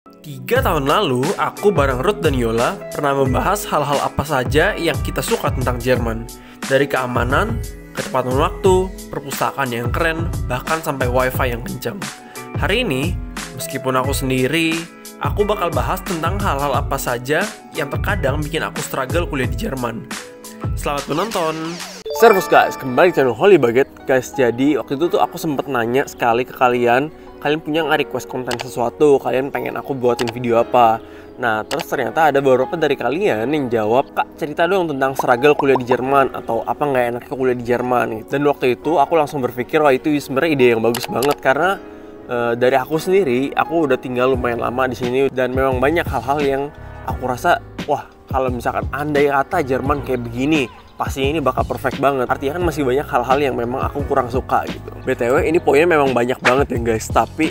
3 tahun lalu, aku bareng Ruth dan Yola pernah membahas hal-hal apa saja yang kita suka tentang Jerman. Dari keamanan, kecepatan waktu, perpustakaan yang keren, bahkan sampai wifi yang kencang. Hari ini, meskipun aku sendiri, aku bakal bahas tentang hal-hal apa saja yang terkadang bikin aku struggle kuliah di Jerman. Selamat menonton! Servus guys, kembali di channel Holy Baget. Guys, jadi waktu itu tuh aku sempet nanya sekali ke kalian punya nge-request konten sesuatu, kalian pengen aku buatin video apa. Nah, terus ternyata ada beberapa dari kalian yang jawab, "Kak, cerita dong tentang struggle kuliah di Jerman," atau apa nggak enaknya kuliah di Jerman. Dan waktu itu aku langsung berpikir, wah itu sebenarnya ide yang bagus banget, karena dari aku sendiri, aku udah tinggal lumayan lama di sini dan memang banyak hal-hal yang aku rasa, wah kalau misalkan andai kata Jerman kayak begini, pasti ini bakal perfect banget. Artinya kan masih banyak hal-hal yang memang aku kurang suka gitu. BTW ini poinnya memang banyak banget ya guys, tapi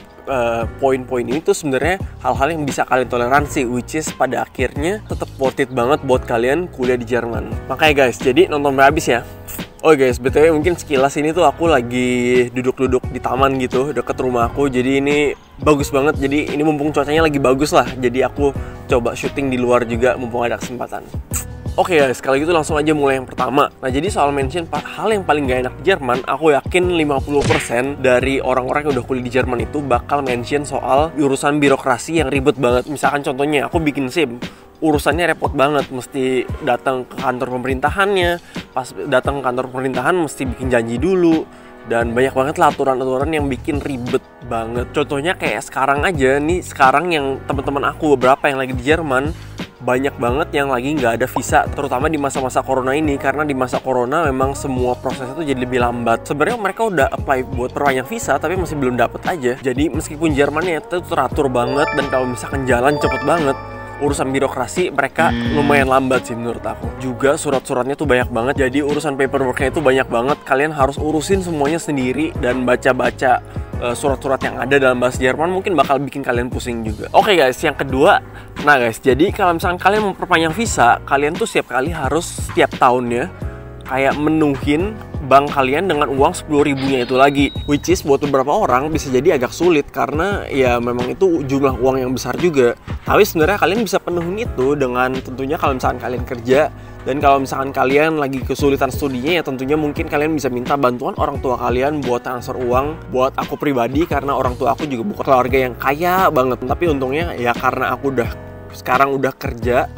poin-poin ini tuh sebenarnya hal-hal yang bisa kalian toleransi, which is pada akhirnya tetap worth it banget buat kalian kuliah di Jerman. Makanya guys, jadi nonton sampai habis ya. Oh guys, BTW mungkin sekilas ini tuh aku lagi duduk-duduk di taman gitu, deket rumah aku. Jadi ini bagus banget, jadi ini mumpung cuacanya lagi bagus lah. Jadi aku coba syuting di luar juga mumpung ada kesempatan. Oke guys, kalau gitu langsung aja mulai yang pertama. Nah, jadi soal mention hal yang paling gak enak di Jerman, aku yakin 50% dari orang-orang yang udah kuliah di Jerman itu bakal mention soal urusan birokrasi yang ribet banget. Misalkan contohnya, aku bikin SIM, urusannya repot banget, mesti datang ke kantor pemerintahannya. Pas datang ke kantor pemerintahan mesti bikin janji dulu. Dan banyak banget lah aturan-aturan yang bikin ribet banget. Contohnya kayak sekarang aja nih, sekarang yang teman-teman aku beberapa yang lagi di Jerman, banyak banget yang lagi nggak ada visa, terutama di masa-masa corona ini. Karena di masa corona memang semua prosesnya tuh jadi lebih lambat. Sebenarnya mereka udah apply buat perpanjang visa, tapi masih belum dapet aja. Jadi meskipun Jermannya itu teratur banget, dan kalau misalkan jalan cepet banget, urusan birokrasi mereka lumayan lambat sih menurut aku. Juga surat-suratnya tuh banyak banget, jadi urusan paperworknya itu banyak banget. Kalian harus urusin semuanya sendiri dan baca-baca surat-surat yang ada dalam bahasa Jerman mungkin bakal bikin kalian pusing juga. Oke guys, yang kedua, nah guys, jadi kalau misalkan kalian mau perpanjang visa, kalian tuh setiap kali harus setiap tahunnya kayak menuhin bank kalian dengan uang 10.000-nya itu lagi, which is buat beberapa orang bisa jadi agak sulit karena ya memang itu jumlah uang yang besar juga. Tapi sebenarnya kalian bisa penuhin itu dengan tentunya kalau misalkan kalian kerja, dan kalau misalkan kalian lagi kesulitan studinya ya tentunya mungkin kalian bisa minta bantuan orang tua kalian buat transfer uang. Buat aku pribadi, karena orang tua aku juga bukan keluarga yang kaya banget, tapi untungnya ya karena aku sekarang udah kerja,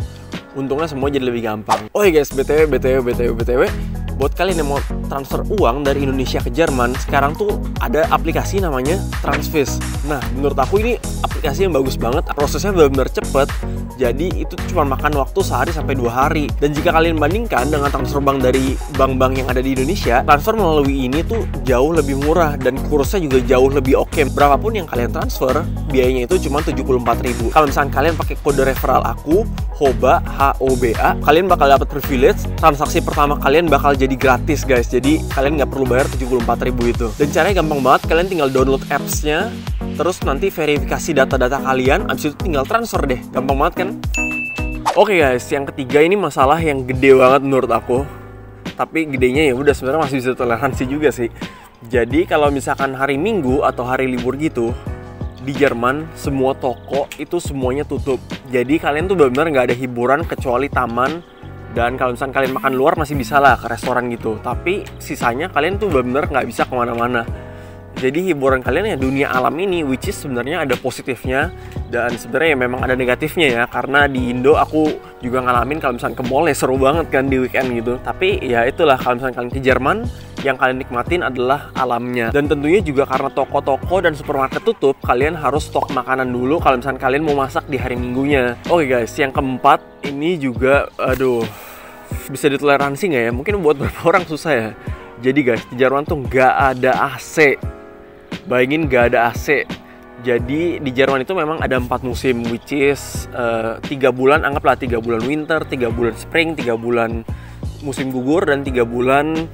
untungnya semua jadi lebih gampang. Oh ya guys, BTW, buat kalian yang mau transfer uang dari Indonesia ke Jerman, sekarang tuh ada aplikasi namanya Transfis. Nah, menurut aku ini aplikasi yang bagus banget, prosesnya benar-benar cepet. Jadi itu cuma makan waktu sehari sampai 2 hari. Dan jika kalian bandingkan dengan transfer bank dari bank-bank yang ada di Indonesia, transfer melalui ini tuh jauh lebih murah dan kursnya juga jauh lebih oke. Berapapun yang kalian transfer, biayanya itu cuma 74.000. Kalau misalnya kalian pakai kode referral aku, HOBA, HOBA, kalian bakal dapat privilege. Transaksi pertama kalian bakal jadi gratis guys. Jadi kalian nggak perlu bayar 74.000 itu. Dan caranya gampang banget, kalian tinggal download apps-nya, terus nanti verifikasi data-data kalian, abis itu tinggal transfer deh. Gampang banget kan? Oke guys, yang ketiga ini masalah yang gede banget menurut aku. Tapi gedenya ya udah sebenarnya masih bisa toleransi juga sih. Jadi kalau misalkan hari Minggu atau hari libur gitu, di Jerman semua toko itu semuanya tutup. Jadi kalian tuh benar-benar nggak ada hiburan kecuali taman. Dan kalau misalkan kalian makan luar masih bisa lah ke restoran gitu. Tapi sisanya kalian tuh benar-benar nggak bisa kemana-mana. Jadi hiburan kalian ya dunia alam ini, which is sebenarnya ada positifnya dan sebenarnya ya memang ada negatifnya ya. Karena di Indo aku juga ngalamin kalau misalkan ke mall ya seru banget kan di weekend gitu. Tapi ya itulah, kalau misalkan kalian ke Jerman, yang kalian nikmatin adalah alamnya. Dan tentunya juga karena toko-toko dan supermarket tutup, kalian harus stok makanan dulu kalau misalkan kalian mau masak di hari Minggunya. Oke guys, yang keempat ini juga bisa ditoleransi nggak ya? Mungkin buat beberapa orang susah ya. Jadi guys, di Jerman tuh nggak ada AC. Bayangin nggak ada AC. Jadi di Jerman itu memang ada 4 musim, which is 3 bulan, anggaplah 3 bulan winter, 3 bulan spring, 3 bulan musim gugur, dan 3 bulan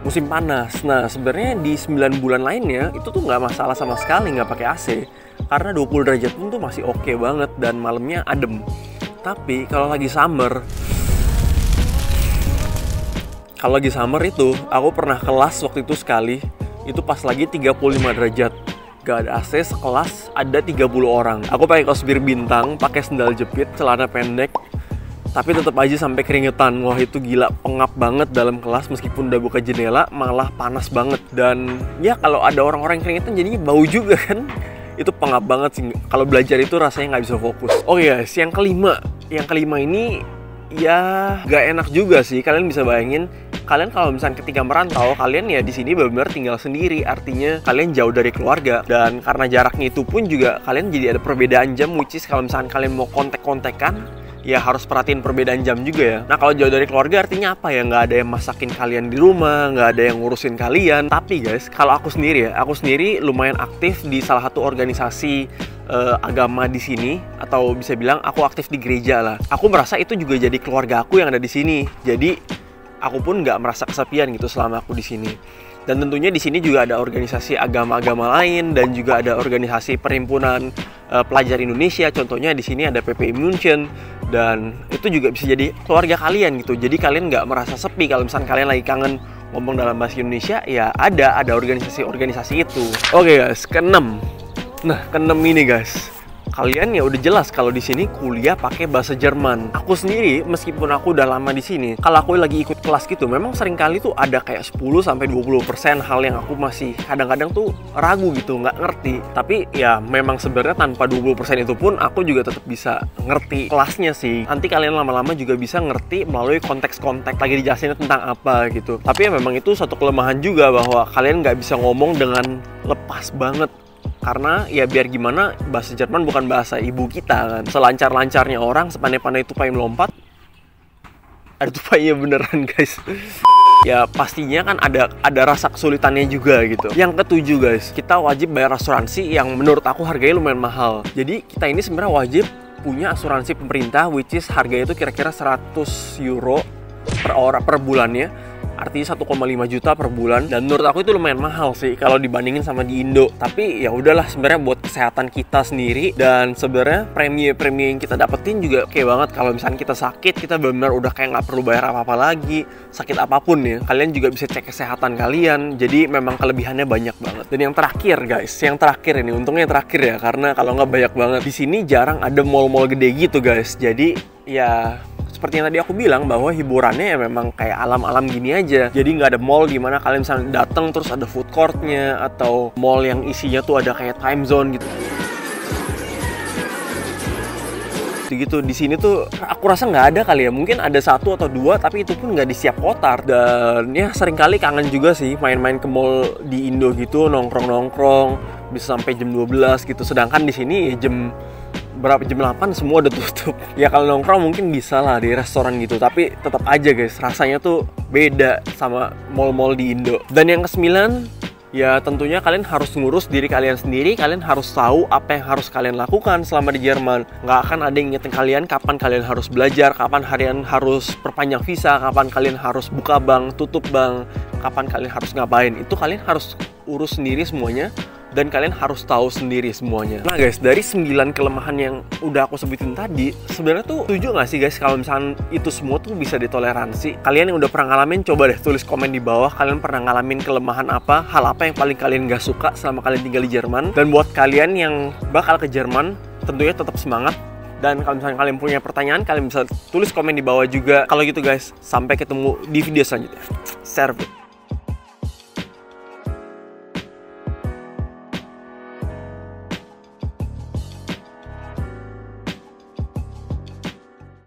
musim panas. Nah sebenarnya di 9 bulan lainnya itu tuh nggak masalah sama sekali nggak pakai AC, karena 20 derajat pun tuh masih oke banget dan malamnya adem. Tapi kalau lagi summer itu aku pernah kelas waktu itu sekali, itu pas lagi 35 derajat. Gak ada AC, sekelas ada 30 orang. Aku pakai kaos bir bintang, pakai sendal jepit, celana pendek, tapi tetap aja sampai keringetan. Wah itu gila, pengap banget dalam kelas. Meskipun udah buka jendela, malah panas banget. Dan ya kalau ada orang-orang yang keringetan jadinya bau juga kan. Itu pengap banget sih. Kalau belajar itu rasanya nggak bisa fokus. Oh guys, yang kelima ini ya gak enak juga sih. Kalian bisa bayangin, kalian kalau misalnya ketika merantau, kalian ya di sini benar-benar tinggal sendiri. Artinya kalian jauh dari keluarga. Dan karena jaraknya itu pun juga kalian jadi ada perbedaan jam. Which is kalau misalnya kalian mau kontek-kontekan, ya harus perhatiin perbedaan jam juga ya. Nah kalau jauh dari keluarga artinya apa ya? Nggak ada yang masakin kalian di rumah, nggak ada yang ngurusin kalian. Tapi guys, kalau aku sendiri lumayan aktif di salah satu organisasi agama di sini, atau bisa bilang aku aktif di gereja lah. Aku merasa itu juga jadi keluarga aku yang ada di sini. Jadi aku pun nggak merasa kesepian gitu selama aku di sini. Dan tentunya di sini juga ada organisasi agama-agama lain dan juga ada organisasi perhimpunan pelajar Indonesia. Contohnya di sini ada PPI München, dan itu juga bisa jadi keluarga kalian gitu. Jadi kalian nggak merasa sepi kalau misalnya kalian lagi kangen ngomong dalam bahasa Indonesia, ya ada organisasi-organisasi itu. Oke guys, keenam. Nah, keenam ini guys, kalian ya udah jelas kalau di sini kuliah pakai bahasa Jerman. Aku sendiri meskipun aku udah lama di sini, kalau aku lagi ikut kelas gitu, memang sering kali tuh ada kayak 10-20% hal yang aku masih kadang-kadang tuh ragu gitu, nggak ngerti. Tapi ya memang sebenarnya tanpa 20% itu pun aku juga tetap bisa ngerti kelasnya sih. Nanti kalian lama-lama juga bisa ngerti melalui konteks-konteks lagi dijelasin tentang apa gitu. Tapi ya memang itu suatu kelemahan juga bahwa kalian nggak bisa ngomong dengan lepas banget. Karena ya biar gimana, bahasa Jerman bukan bahasa ibu kita kan. Selancar-lancarnya orang, sepandai-pandai tupai melompat, ada tupainya beneran guys. Ya pastinya kan ada rasa kesulitannya juga gitu. Yang ketujuh guys, kita wajib bayar asuransi yang menurut aku harganya lumayan mahal. Jadi kita ini sebenarnya wajib punya asuransi pemerintah, which is harganya itu kira-kira 100 euro per bulannya. Artinya 1,5 juta per bulan, dan menurut aku itu lumayan mahal sih kalau dibandingin sama di Indo. Tapi ya udahlah, sebenarnya buat kesehatan kita sendiri, dan sebenarnya premi yang kita dapetin juga oke banget. Kalau misalnya kita sakit, kita benar-benar udah kayak nggak perlu bayar apa-apa lagi. Sakit apapun ya, kalian juga bisa cek kesehatan kalian. Jadi memang kelebihannya banyak banget. Dan yang terakhir guys, ini untungnya yang terakhir ya, karena kalau nggak banyak banget. Di sini jarang ada mall-mall gede gitu guys. Jadi ya seperti yang tadi aku bilang, bahwa hiburannya ya memang kayak alam-alam gini aja. Jadi nggak ada mall gimana kalian misalnya datang terus ada food courtnya, atau mall yang isinya tuh ada kayak time zone gitu. Di sini tuh aku rasa nggak ada kali ya, mungkin ada 1 atau 2, tapi itu pun nggak di setiap kota. Dan ya seringkali kangen juga sih main-main ke mall di Indo gitu, nongkrong bisa sampai jam 12 gitu. Sedangkan di sini jam 8 semua udah tutup. Ya kalau nongkrong mungkin bisa lah di restoran gitu, tapi tetap aja guys, rasanya tuh beda sama mall-mall di Indo. Dan yang ke-9, ya tentunya kalian harus ngurus diri kalian sendiri. Kalian harus tahu apa yang harus kalian lakukan selama di Jerman. Nggak akan ada yang ngingetin kalian kapan kalian harus belajar, kapan kalian harus perpanjang visa, kapan kalian harus buka bank, tutup bank, kapan kalian harus ngapain. Itu kalian harus urus sendiri semuanya, dan kalian harus tahu sendiri semuanya. Nah guys, dari 9 kelemahan yang udah aku sebutin tadi, sebenarnya tuh setuju nggak sih guys kalau misalnya itu semua tuh bisa ditoleransi? Kalian yang udah pernah ngalamin, coba deh tulis komen di bawah. Kalian pernah ngalamin kelemahan apa? Hal apa yang paling kalian nggak suka selama kalian tinggal di Jerman? Dan buat kalian yang bakal ke Jerman, tentunya tetap semangat. Dan kalau misalnya kalian punya pertanyaan, kalian bisa tulis komen di bawah juga. Kalau gitu guys, sampai ketemu di video selanjutnya. Serve.